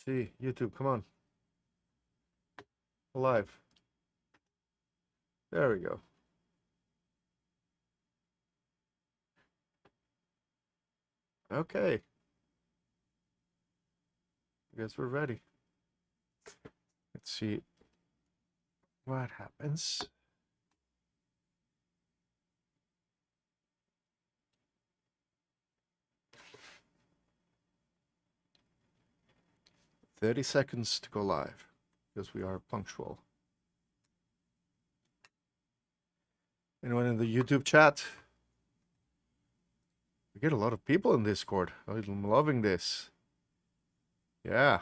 see. YouTube, come on. Live. There we go. Okay. I guess we're ready. Let's see what happens. "30 seconds to go live," because we are punctual. Anyone in the YouTube chat? We get a lot of people in Discord. I'm loving this. Yeah.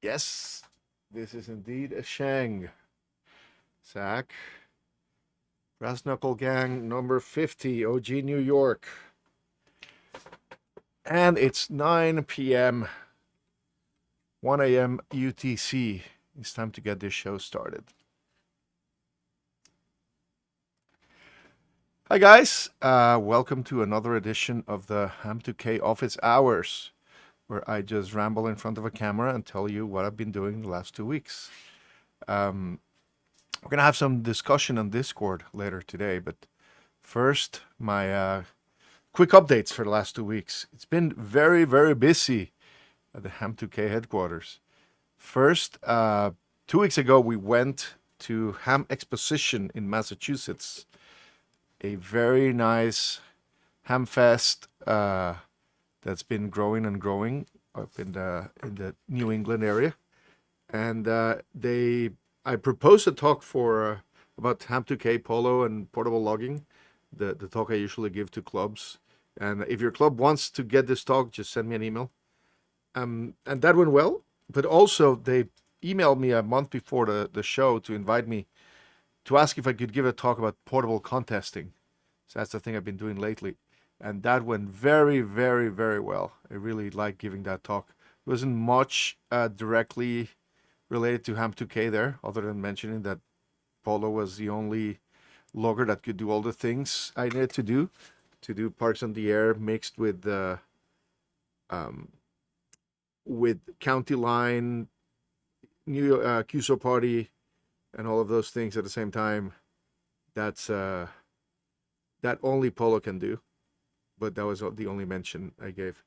Yes, this is indeed a Shang. Zach. Brass Knuckle Gang number 50, OG New York. And it's 9 p.m. 1 a.m. UTC. It's time to get this show started. Hi guys, welcome to another edition of the Ham2K office hours, where I just ramble in front of a camera and tell you what I've been doing the last 2 weeks. We're gonna have some discussion on Discord later today, but first, my quick updates for the last 2 weeks. It's been very, very busy at the Ham2K headquarters. First, 2 weeks ago, we went to Ham Exposition in Massachusetts, a very nice ham fest that's been growing and growing up in the New England area. And I proposed a talk for about Ham2K polo and portable logging, the talk I usually give to clubs. And if your club wants to get this talk, just send me an email. And that went well. But also, they emailed me a month before the show to invite me to ask if I could give a talk about portable contesting. So that's the thing I've been doing lately. And that went very, very, very well. I really like giving that talk. There wasn't much directly related to Ham2K there, other than mentioning that polo was the only logger that could do all the things I needed to do parks on the air mixed with county line, New QSO party, and all of those things at the same time. That's that only polo can do, but that was the only mention I gave.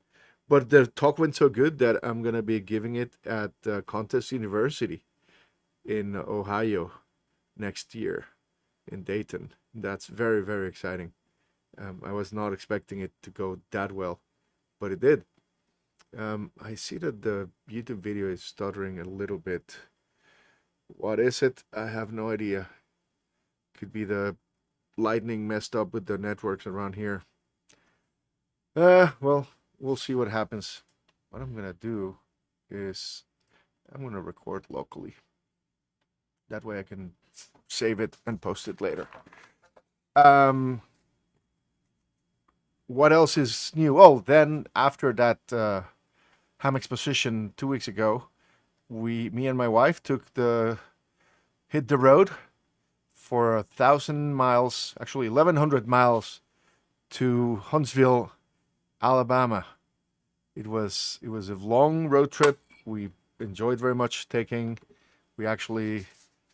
But the talk went so good that I'm gonna be giving it at Contest University in Ohio next year in Dayton. That's very, very exciting. I was not expecting it to go that well, but it did. I see that the YouTube video is stuttering a little bit. What is it? I have no idea. Could be the lightning messed up with the networks around here. Well, we'll see what happens. What I'm gonna do is I'm gonna record locally. That way I can save it and post it later. What else is new? Oh, then after that Ham Exposition 2 weeks ago, me and my wife hit the road for 1,000 miles, actually 1,100 miles to Huntsville, Alabama. It was a long road trip. We enjoyed very much taking. We actually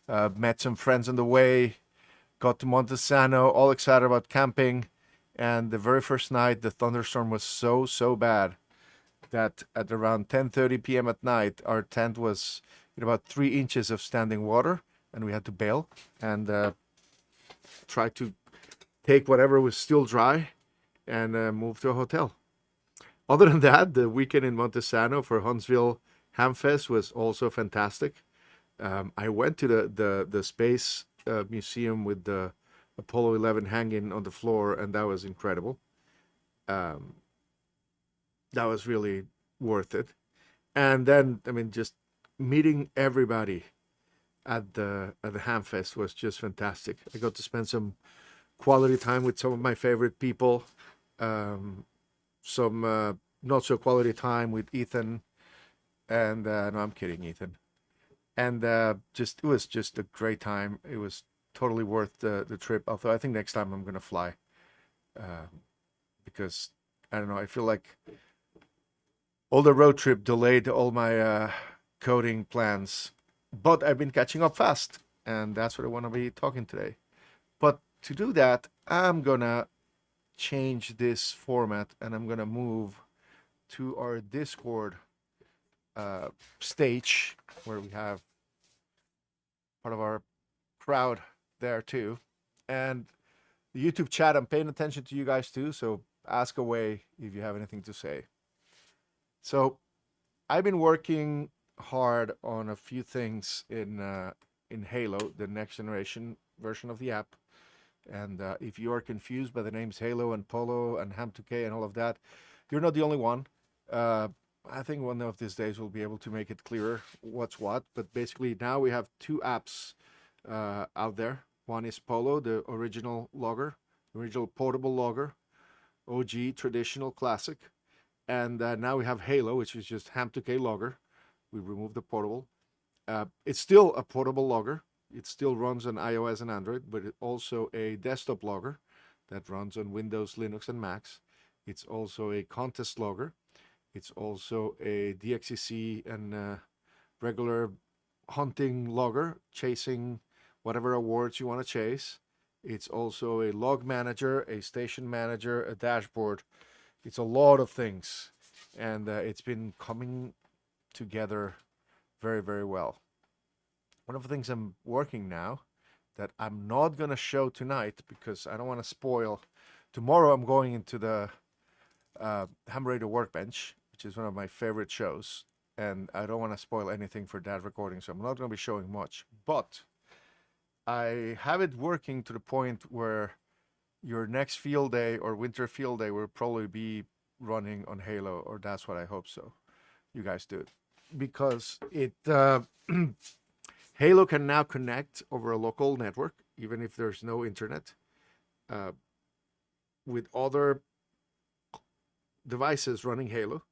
met some friends on the way, got to Montesano, all excited about camping. And the very first night, the thunderstorm was so bad that at around 10:30 p.m. at night, our tent was in about 3 inches of standing water, and we had to bail and try to take whatever was still dry and move to a hotel. Other than that, the weekend in Montesano for Huntsville Hamfest was also fantastic. I went to the space museum with the Apollo 11 hanging on the floor, and that was incredible. That was really worth it. And then, I mean, just meeting everybody at the Hamfest was just fantastic. I got to spend some quality time with some of my favorite people. Some not so quality time with Ethan, and no, I'm kidding, Ethan. And it was just a great time. It was totally worth the trip. Although I think next time I'm gonna fly. uh, because I don't know. I feel like all the road trip delayed all my coding plans, but I've been catching up fast, and that's what I want to be talking today. But to do that, I'm gonna change this format, and I'm gonna move to our Discord uh, stage where we have part of our crowd there too, and the YouTube chat. I'm paying attention to you guys too, so ask away if you have anything to say. So I've been working hard on a few things in Halo, the next generation version of the app. And if you are confused by the names Halo and Polo and Ham2K and all of that, you're not the only one. Uh, I think one of these days we'll be able to make it clearer what's what. But basically, now we have two apps out there. One is Polo, the original logger, original portable logger, OG, traditional, classic. And now we have Halo, which is just Ham2K logger. We removed the portable. It's still a portable logger. It still runs on iOS and Android, but it's also a desktop logger that runs on Windows, Linux, and Macs. It's also a contest logger. It's also a DXCC and regular hunting logger, chasing whatever awards you want to chase. It's also a log manager, a station manager, a dashboard. It's a lot of things, and it's been coming together very, very well. One of the things I'm working now that I'm not going to show tonight because I don't want to spoil. Tomorrow I'm going into the Ham Radio Workbench, which is one of my favorite shows, and I don't want to spoil anything for that recording, so I'm not going to be showing much. But I have it working to the point where your next field day or winter field day will probably be running on Halo, or that's what I hope so. You guys do it because it Halo can now connect over a local network, even if there's no internet, uh, with other devices running Halo.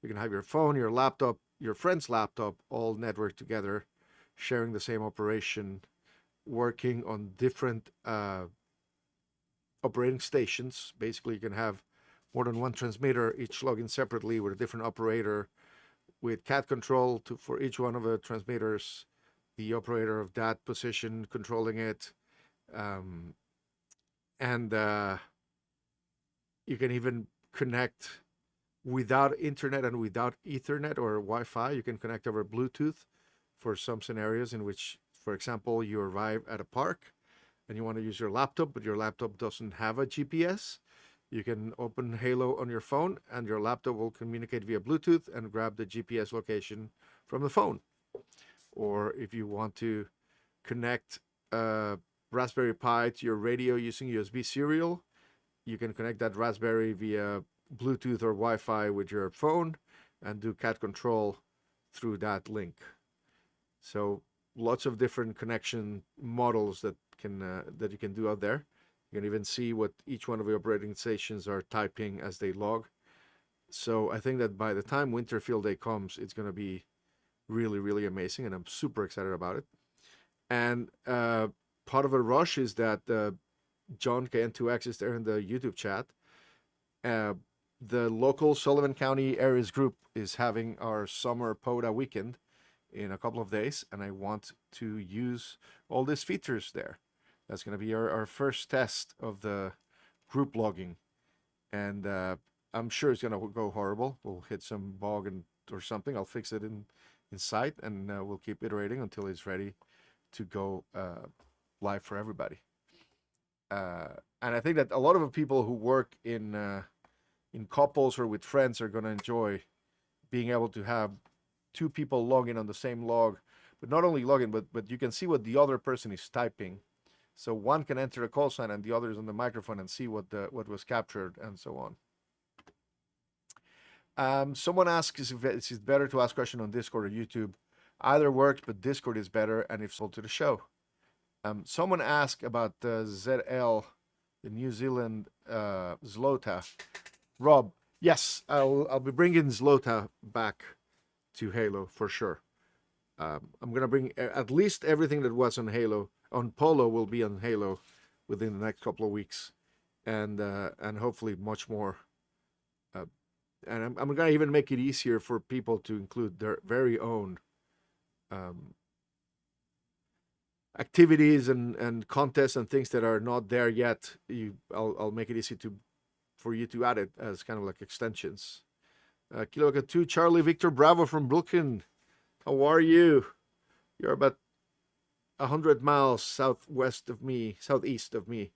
You can have your phone, your laptop, your friend's laptop, all networked together, sharing the same operation, working on different operating stations. Basically, you can have more than one transmitter, each log in separately with a different operator, with cat control for each one of the transmitters, the operator of that position controlling it. And you can even connect without internet and without Ethernet or Wi-Fi. You can connect over Bluetooth for some scenarios in which, for example, you arrive at a park and you want to use your laptop, but your laptop doesn't have a GPS. You can open Halo on your phone and your laptop will communicate via Bluetooth and grab the GPS location from the phone. Or if you want to connect a Raspberry Pi to your radio using USB serial, you can connect that Raspberry via Bluetooth or Wi-Fi with your phone and do cat control through that link. So lots of different connection models that you can do out there. You can even see what each one of the operating stations are typing as they log. So I think that by the time Winter Field Day comes, it's going to be really, really amazing, and I'm super excited about it. And part of the rush is that John KN2X is there in the YouTube chat. The local Sullivan County Areas group is having our summer PODA weekend in a couple of days, and I want to use all these features there. That's going to be our first test of the group logging, and I'm sure it's going to go horrible. We'll hit some bug or something. I'll fix it in sight, and we'll keep iterating until it's ready to go live for everybody. And I think that a lot of the people who work in couples or with friends are going to enjoy being able to have two people log in on the same log, but not only log in, but you can see what the other person is typing. So one can enter a call sign and the other is on the microphone and see what was captured and so on. Someone asks if it's better to ask question on Discord or YouTube. Either works, but Discord is better, and if so, to the show. Someone asked about ZL, the New Zealand Zlota. Rob, yes, I'll be bringing Zlota back to Halo for sure. I'm gonna bring at least everything that was on Halo on Polo will be on Halo within the next couple of weeks, and hopefully much more. Uh, and I'm gonna even make it easier for people to include their very own um, activities and contests and things that are not there yet. I'll make it easy to for you to add it as kind of like extensions. Kilo 2 Charlie Victor Bravo from Brooklyn. How are you? You're about 100 miles southwest of me, southeast of me.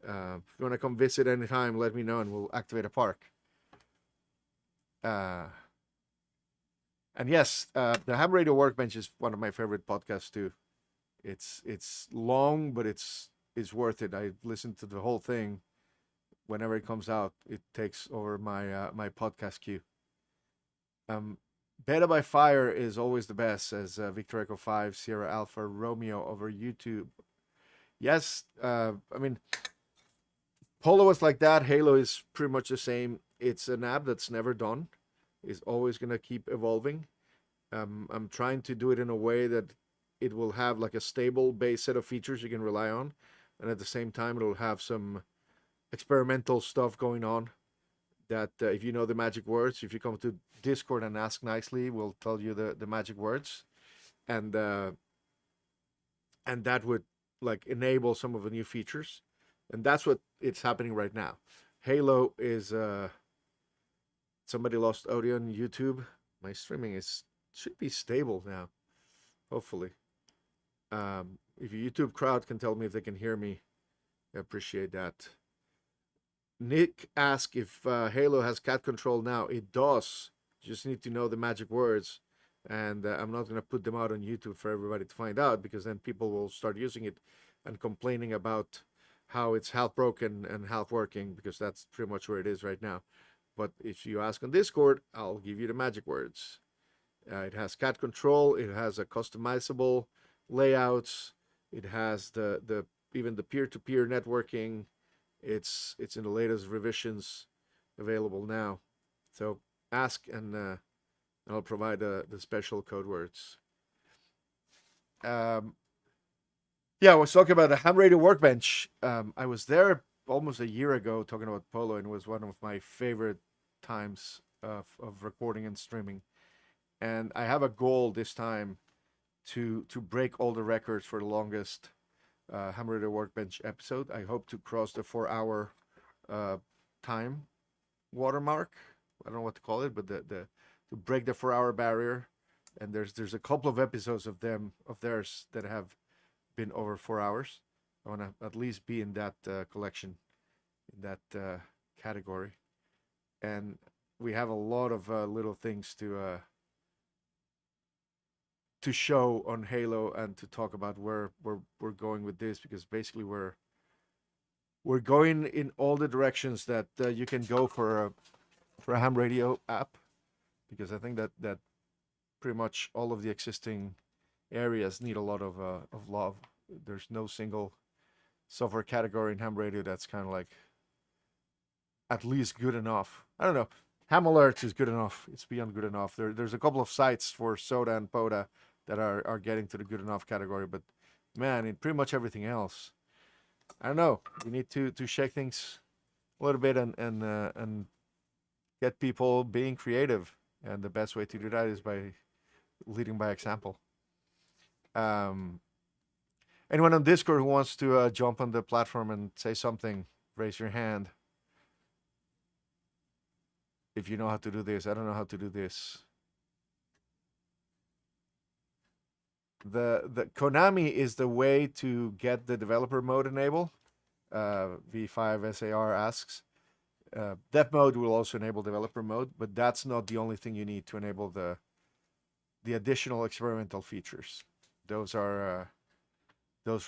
If you want to come visit anytime, let me know and we'll activate a park. Uh, and yes, the Ham Radio Workbench is one of my favorite podcasts too. It's long, but it's worth it. I listen to the whole thing whenever it comes out. It takes over my podcast queue. Um, Beta by Fire is always the best, as Victor Echo 5 Sierra Alpha Romeo over YouTube. Yes, I mean, Polo is like that. Halo is pretty much the same. It's an app that's never done. It's always gonna keep evolving. I'm trying to do it in a way that it will have like a stable base set of features you can rely on, and at the same time, it'll have some experimental stuff going on. That if you know the magic words, if you come to Discord and ask nicely, we'll tell you the magic words, and uh, and that would like enable some of the new features, and that's what it's happening right now. Halo is somebody lost audio on YouTube. My streaming is should be stable now, hopefully. If your YouTube crowd can tell me if they can hear me, I appreciate that. Nick asked if Halo has cat control now. It does. You just need to know the magic words. And I'm not going to put them out on YouTube for everybody to find out because then people will start using it and complaining about how it's half broken and half working because that's pretty much where it is right now. But if you ask on Discord, I'll give you the magic words. It has cat control. It has a customizable layouts. It has the even the peer-to-peer networking. It's in the latest revisions available now. So ask and I'll provide the special code words. Um, yeah, I was talking about the Ham Radio Workbench. I was there almost a year ago talking about Polo, and it was one of my favorite times of recording and streaming. And I have a goal this time to break all the records for the longest Ham Radio Workbench episode. I hope to cross the 4 hour time watermark. I don't know what to call it, but the to break the 4 hour barrier. And there's a couple of episodes of theirs that have been over 4 hours. I want to at least be in that collection, in that category. And we have a lot of little things to show on Halo and to talk about where we're going with this because basically we're going in all the directions that you can go for a ham radio app because I think that pretty much all of the existing areas need a lot of love. There's no single software category in ham radio that's kind of like at least good enough. I don't know. Ham alerts is good enough. It's beyond good enough. There's a couple of sites for Soda and Poda that are getting to the good enough category, but man, in pretty much everything else, I don't know. We need to shake things a little bit and get people being creative, and the best way to do that is by leading by example. Um, Anyone on Discord who wants to jump on the platform and say something, raise your hand. If you know how to do this, I don't know how to do this. The Konami is the way to get the developer mode enabled. V5SAR asks. Dev mode will also enable developer mode, but that's not the only thing you need to enable the additional experimental features. Those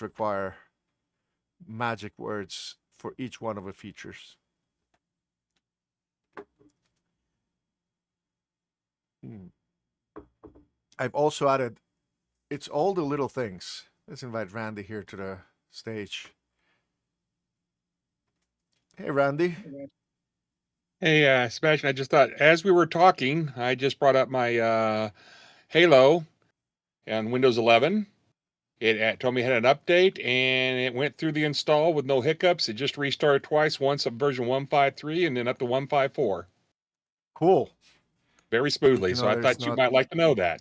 require magic words for each one of the features. I've also added, it's all the little things. Let's invite Randy here to the stage. Hey, Randy. Hey, Sebastian, I just thought as we were talking, I just brought up my Halo and Windows 11, It told me it had an update, and it went through the install with no hiccups. It just restarted twice, once at version 1.53 and then up to 1.54. Cool. Very Good smoothly. to So know I that it's thought you not. might like to know that.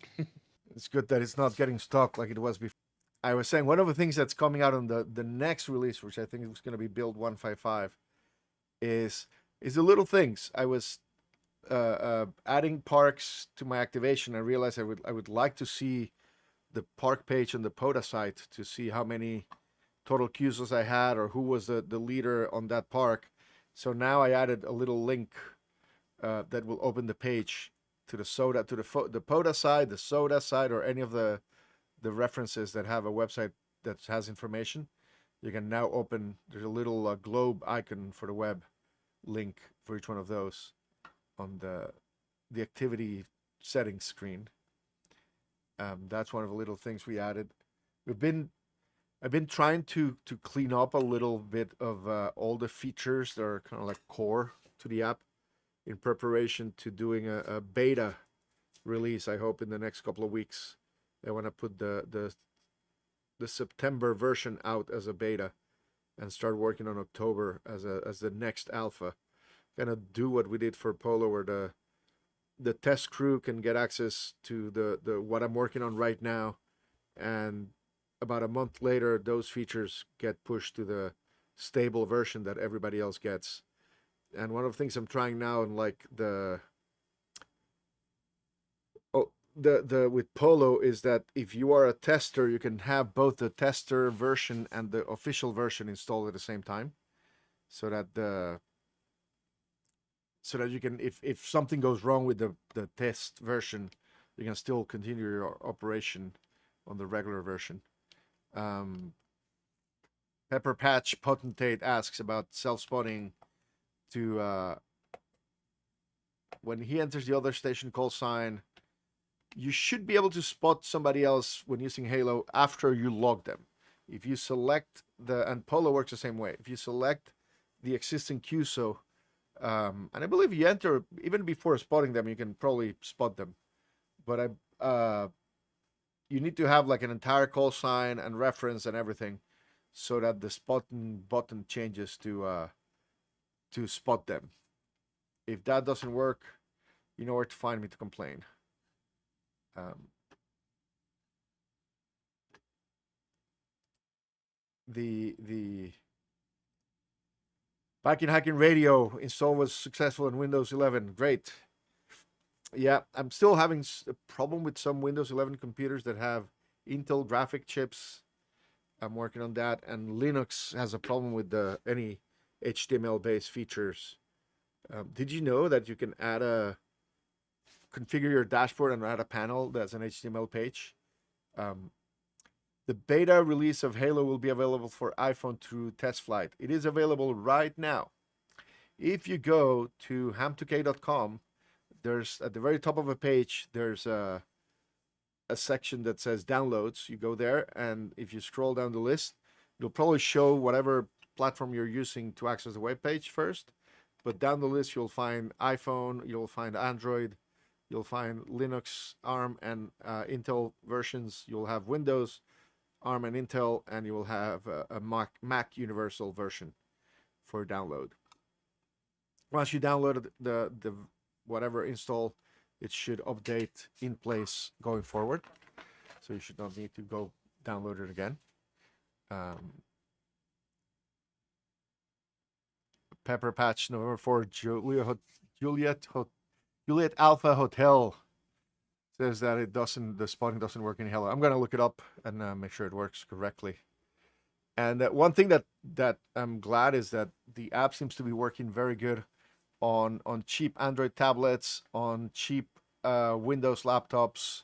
It's good that it's not getting stuck like it was before. I was saying one of the things that's coming out on the next release, which I think is going to be build 155, is the little things. I was adding parks to my activation. I realized I would like to see the park page on the POTA site to see how many total QSOs I had or who was the leader on that park. So now I added a little link that will open the page to the soda to the POTA side, the soda side, or any of the references that have a website that has information. You can now open. There's a little globe icon for the web link for each one of those on the activity settings screen. That's one of the little things we added. We've been I've been trying to clean up a little bit of all the features that are kind of like core to the app in preparation to doing a beta release. I hope in the next couple of weeks. I want to put the September version out as a beta and start working on October as the next alpha. Kind of do what we did for Polo, where the test crew can get access to the what I'm working on right now, and about a month later, those features get pushed to the stable version that everybody else gets. And one of the things I'm trying now, and like the with Polo, is that if you are a tester, you can have both the tester version and the official version installed at the same time, so that you can, if something goes wrong with the test version, you can still continue your operation on the regular version. Pepper Patch Potentate asks about self-spotting to when he enters the other station call sign. You should be able to spot somebody else when using Halo after you log them. If you select and Polo works the same way. If you select the existing QSO, and I believe you enter even before spotting them, you can probably spot them. But you need to have like an entire call sign and reference and everything, so that the spotting button changes to spot them. If that doesn't work, you know where to find me to complain. Um, the Back in Hacking Radio install was successful in Windows 11. Great. Yeah, I'm still having a problem with some Windows 11 computers that have Intel graphic chips. I'm working on that, and Linux has a problem with any HTML-based features. Did you know that you can configure your dashboard and add a panel that's an HTML page? The beta release of Halo will be available for iPhone through test flight. It is available right now. If you go to ham2k.com, there's at the very top of a page, there's a section that says downloads. You go there, and if you scroll down the list, it'll probably show whatever platform you're using to access the web page first. But down the list, you'll find iPhone, you'll find Android, you'll find Linux, ARM, and Intel versions. You'll have Windows, ARM, and Intel, and you will have a Mac Universal version for download. Once you download the whatever install, it should update in place going forward. So you should not need to go download it again. Pepper Patch November 4, Juliet Alpha Hotel says that the spotting doesn't work in Halo. I'm gonna look it up and make sure it works correctly. And one thing that I'm glad is that the app seems to be working very good on cheap Android tablets, on cheap Windows laptops.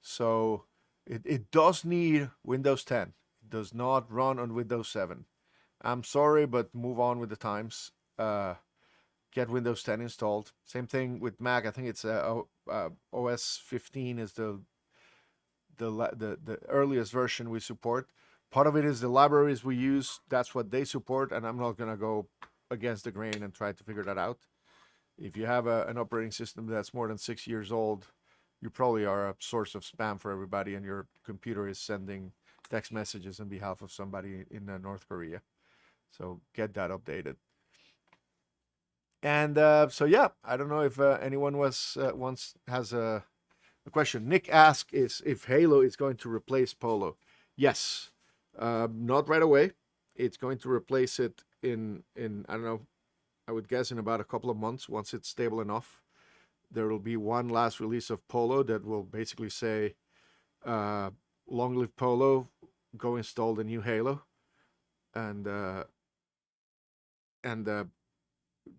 So it does need Windows 10. It does not run on Windows 7. I'm sorry, but move on with the times. Get Windows 10 installed. Same thing with Mac. I think it's OS 15 is the earliest version we support. Part of it is the libraries we use. That's what they support, and I'm not gonna go against the grain and try to figure that out. If you have an operating system that's more than 6 years old, you probably are a source of spam for everybody, and your computer is sending text messages on behalf of somebody in North Korea. So get that updated. And so yeah, I don't know if anyone once has a question. Nick asked is if Halo is going to replace Polo. Yes, not right away. It's going to replace it in I don't know. I would guess in about a couple of months once it's stable enough. There will be one last release of Polo that will basically say, "Long live Polo, go install the new Halo," and and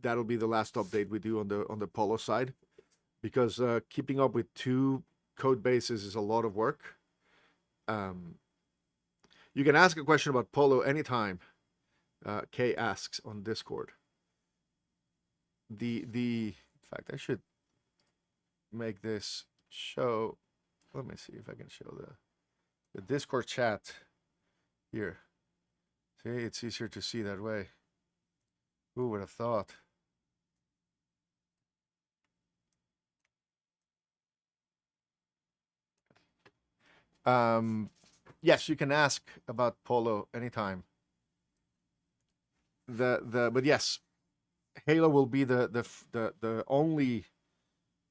that'll be the last update we do on the Polo side, because keeping up with two code bases is a lot of work. Um, you can ask a question about Polo anytime. Kay asks on Discord. In fact, I should make this show. Let me see if I can show the Discord chat here. See, it's easier to see that way. Who would have thought? Yes, you can ask about Polo anytime. But yes, Halo will be the only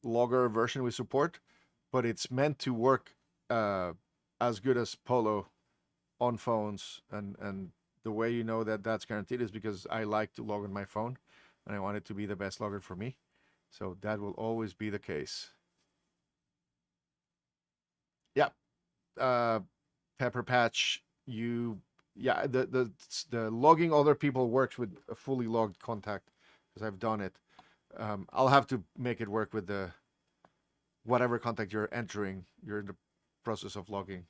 logger version we support, but it's meant to work as good as Polo on phones, and the way you know that that's guaranteed is because I like to log on my phone, and I want it to be the best logger for me, so that will always be the case. Yeah, Pepper Patch, the logging other people works with a fully logged contact, because I've done it. I'll have to make it work with the whatever contact you're entering. You're in the process of logging.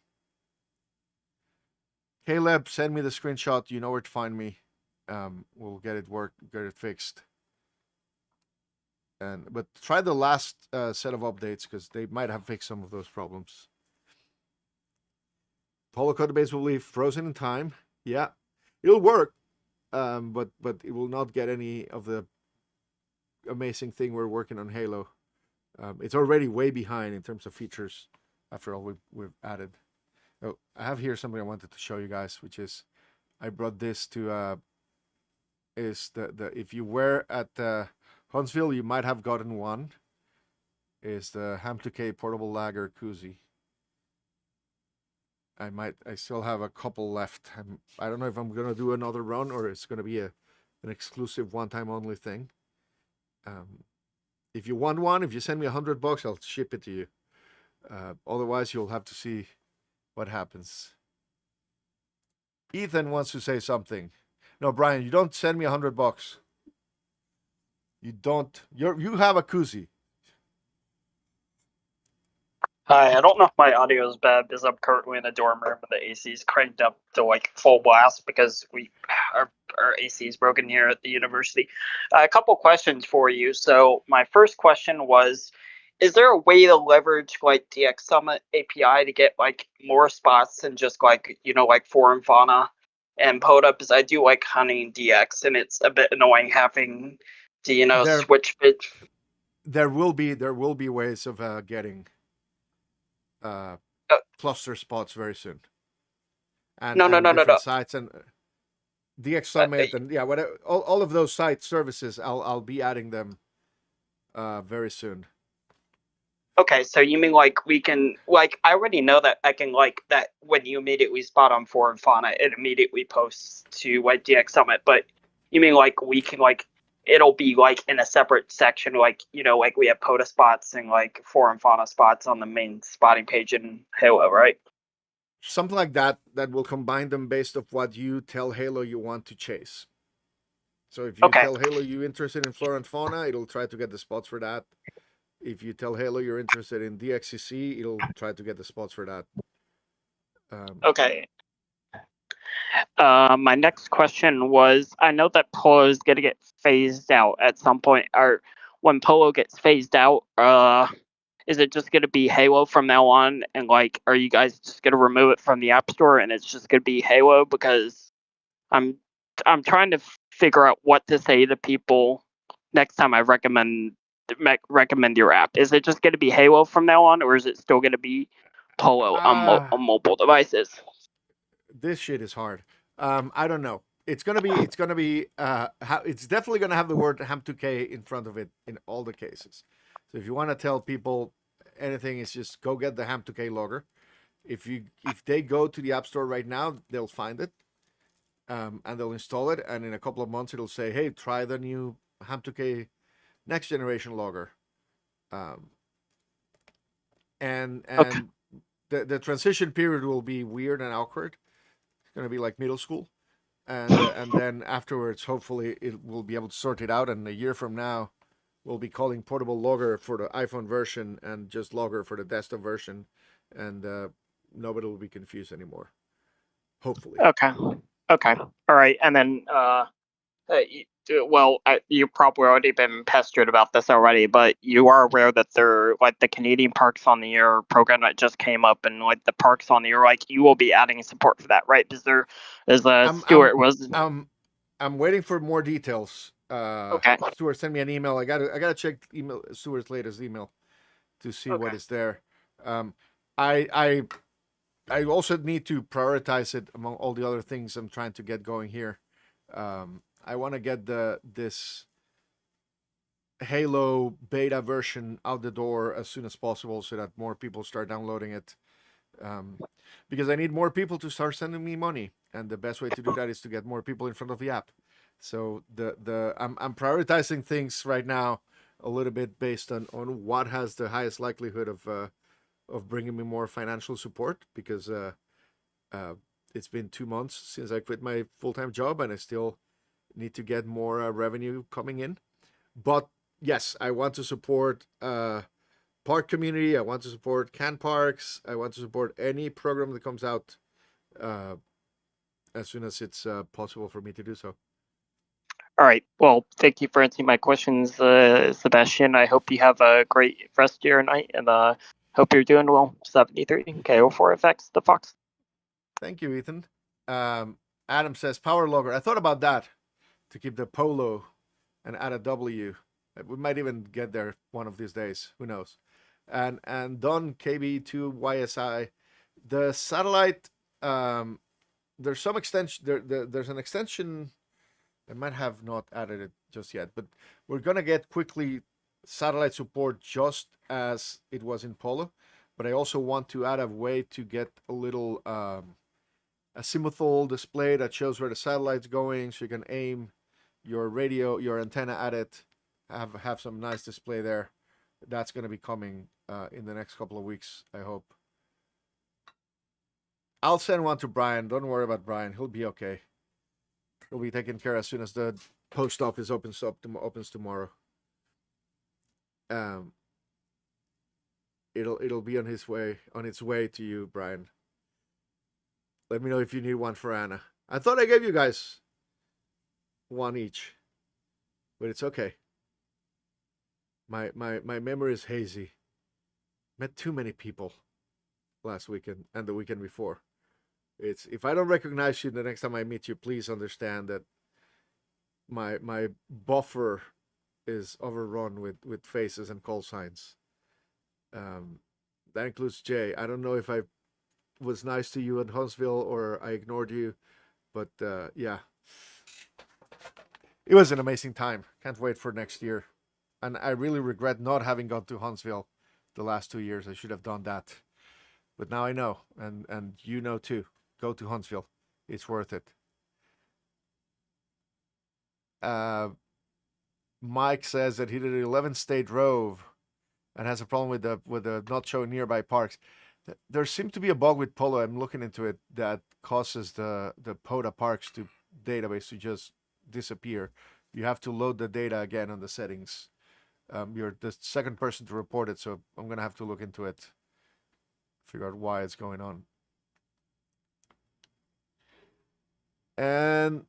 Caleb, send me the screenshot. You know where to find me. We'll get it fixed. But try the last set of updates, because they might have fixed some of those problems. Polo code base will be frozen in time. Yeah, it'll work, but it will not get any of the amazing thing we're working on Halo. It's already way behind in terms of features after all we've added. Oh, I have here something I wanted to show you guys, which is I brought this to is the if you were at Huntsville, you might have gotten one. Is the Ham2K portable lager koozie. I still have a couple left. I don't know if I'm gonna do another run or it's gonna be an exclusive one-time only thing. If you want one, if you send me $100, I'll ship it to you. Otherwise, you'll have to see what happens. Ethan wants to say something. No, Brian, you don't send me $100. You don't. You have a koozie. Hi, I don't know if my audio is bad because I'm currently in a dorm room and the AC is cranked up to like full blast because our AC is broken here at the university. A couple questions for you. So my first question was, is there a way to leverage like DX Summit API to get like more spots than just like like flora and fauna and POTA? Because I do like hunting DX and it's a bit annoying having to switch bit. There will be ways of getting cluster spots very soon, and No. different sites and DX Summit and yeah, whatever, all of those site services. I'll be adding them very soon. Okay, so you mean like we can like I already know that I can like that when you immediately spot on flora and fauna, it immediately posts to like DX Summit, but you mean like we can like it'll be like in a separate section, like like we have POTA spots and like flora and fauna spots on the main spotting page in Halo, right? Something like that will combine them based off what you tell Halo you want to chase. So if you tell Halo you're interested in flora and fauna, it'll try to get the spots for that. If you tell Halo you're interested in DXCC, it'll try to get the spots for that. Okay. My next question was, I know that Polo is going to get phased out at some point, or when Polo gets phased out, is it just going to be Halo from now on? And like, are you guys just going to remove it from the App Store and it's just going to be Halo? Because I'm trying to figure out what to say to people next time I recommend your app. Is it just going to be Halo from now on, or is it still going to be Polo on mobile devices? this shit is hard. I don't know. It's gonna be. It's gonna be. It's definitely gonna have the word Ham2K in front of it in all the cases. So if you want to tell people anything, it's just go get the Ham2K logger. If they go to the App Store right now, they'll find it, and they'll install it. And in a couple of months, it'll say, "Hey, try the new Ham2K next generation logger." Um, and Okay. the transition period will be weird and awkward. It's gonna be like middle school, and then afterwards, hopefully, it will be able to sort it out. And a year from now, we'll be calling portable logger for the iPhone version and just logger for the desktop version, and nobody will be confused anymore. Hopefully. Okay. Okay. All right. And then, well, you've probably already been pestered about this already, but you are aware that there, like the Canadian Parks on the Year program that just came up, and like the Parks on the Year, like you will be adding support for that, right? Because there is Stuart was I'm waiting for more details. okay. Stuart sent me an email. I gotta check email Stuart's latest email to see what Okay. is there. I also need to prioritize it among all the other things I'm trying to get going here. I want to get this Halo beta version out the door as soon as possible so that more people start downloading it. Because I need more people to start sending me money, and the best way to do that is to get more people in front of the app. So I'm prioritizing things right now a little bit based on what has the highest likelihood of bringing me more financial support, because it's been 2 months since I quit my full-time job and I still need to get more revenue coming in. But yes, I want to support park community. I want to support can parks. I want to support any program that comes out as soon as it's possible for me to do so. All right. Well, thank you for answering my questions, Sebastian. I hope you have a great rest of your night, and hope you're doing well. 73 KO4FX, the Fox. Thank you, Ethan. Adam says power logger. I thought about that to keep the polo and add a W. We might even get there one of these days. Who knows? And Don KB2YSI, the satellite. There's some extension. There's an extension. I might have not added it just yet, but we're gonna get quickly satellite support just as it was in Polo. But I also want to add a way to get a little azimuthal display that shows where the satellite's going, so you can aim your radio, your antenna at it. Have some nice display there. That's gonna be coming in the next couple of weeks, I hope. I'll send one to Brian. Don't worry about Brian. He'll be okay. He'll be taken care of as soon as the post office opens tomorrow. It'll be on its way to you, Brian. Let me know if you need one for Anna. I thought I gave you guys one each, but it's okay. My memory is hazy. Met too many people last weekend and the weekend before. It's if I don't recognize you the next time I meet you, please understand that my buffer is overrun with faces and call signs. That includes Jay. I don't know if I was nice to you in Huntsville or I ignored you, but yeah, it was an amazing time. Can't wait for next year, and I really regret not having gone to Huntsville the last 2 years. I should have done that, but now I know, and you know too. Go to Huntsville. It's worth it. Mike says that he did an 11-state rove and has a problem with the not showing nearby parks. There seems to be a bug with Polo. I'm looking into it that causes the POTA parks to database to just disappear. You have to load the data again on the settings. You're the second person to report it, so I'm gonna have to look into it, figure out why it's going on. And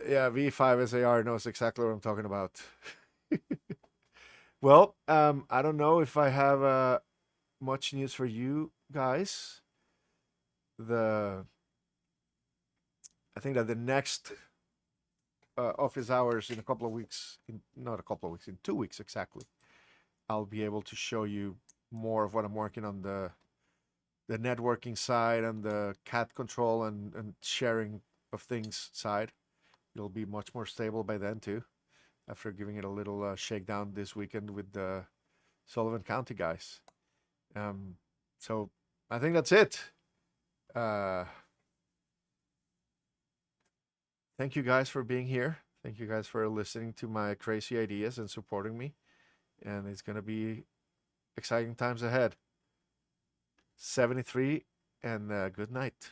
yeah, V5SAR knows exactly what I'm talking about. Well, I don't know if I have much news for you guys. I think that the next office hours in a couple of weeks, not a couple of weeks, in 2 weeks exactly, I'll be able to show you more of what I'm working on, the the networking side and the cat control and sharing of things side. It'll be much more stable by then too, after giving it a little shakedown this weekend with the Sullivan County guys. So I think that's it. Thank you guys for being here. Thank you guys for listening to my crazy ideas and supporting me. And it's going to be exciting times ahead. 73 and good night.